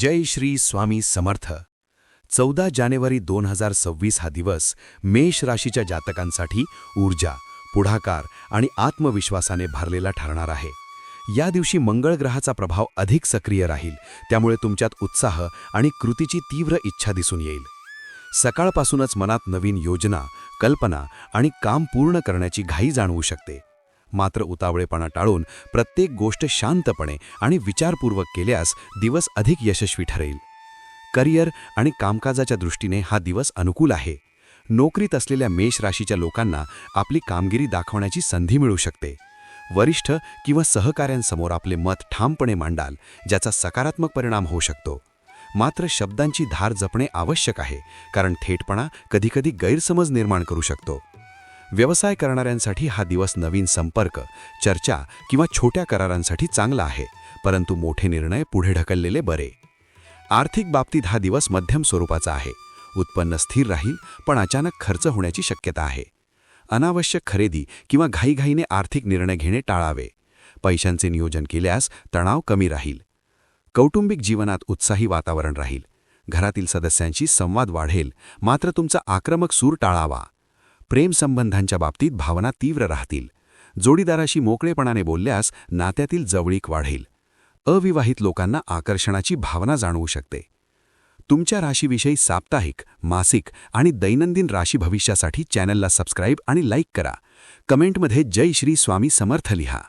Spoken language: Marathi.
जय श्री स्वामी समर्थ. 14 जानेवारी 2026 हा दिवस मेष राशीच्या जातकांसाठी ऊर्जा, पुढाकार आणि आत्मविश्वासाने भरलेला ठरणार आहे. या दिवशी मंगळ ग्रहाचा प्रभाव अधिक सक्रिय राहील, त्यामुळे तुमच्यात उत्साह आणि कृतीची तीव्र इच्छा दिसून येईल. सकाळपासूनच मनात नवीन योजना, कल्पना आणि काम पूर्ण करण्याची घाई जाणवू शकते. मात्र उतावळेपणा टाळून प्रत्येक गोष्ट शांतपणे आणि विचारपूर्वक केल्यास दिवस अधिक यशस्वी ठरेल. करिअर आणि कामकाजाच्या दृष्टीने हा दिवस अनुकूल आहे. नोकरीत असलेल्या मेष राशीच्या लोकांना आपली कामगिरी दाखवण्याची संधी मिळू शकते. वरिष्ठ किंवा सहकाऱ्यांसमोर आपले मत ठामपणे मांडाल, ज्याचा सकारात्मक परिणाम होऊ शकतो. मात्र शब्दांची धार जपणे आवश्यक आहे, कारण थेटपणा कधीकधी गैरसमज निर्माण करू शकतो. व्यवसाय करणाऱ्यांसाठी हा दिवस नवीन संपर्क, चर्चा किंवा छोट्या करारांसाठी चांगला आहे, परंतु मोठे निर्णय पुढे ढकललेले बरे. आर्थिक बाबतीत हा दिवस मध्यम स्वरूपाचा आहे. उत्पन्न स्थिर राहील, पण अचानक खर्च होण्याची शक्यता आहे. अनावश्यक खरेदी किंवा घाईघाईने आर्थिक निर्णय घेणे टाळावे. पैशांचे नियोजन केल्यास तणाव कमी राहील. कौटुंबिक जीवनात उत्साही वातावरण राहील. घरातील सदस्यांशी संवाद वाढेल, मात्र तुमचा आक्रमक सूर टाळावा. प्रेमसंबंधांच्या बाबतीत भावना तीव्र राहतील. जोडीदाराशी मोकळेपणाने बोलल्यास नात्यातील जवळीक वाढेल. अविवाहित लोकांना आकर्षणाची भावना जाणवू शकते. तुमच्या राशीविषयी साप्ताहिक, मासिक आणि दैनंदिन राशी भविष्यासाठी चॅनलला सबस्क्राईब आणि लाईक करा. कमेंटमध्ये जय श्री स्वामी समर्थ लिहा.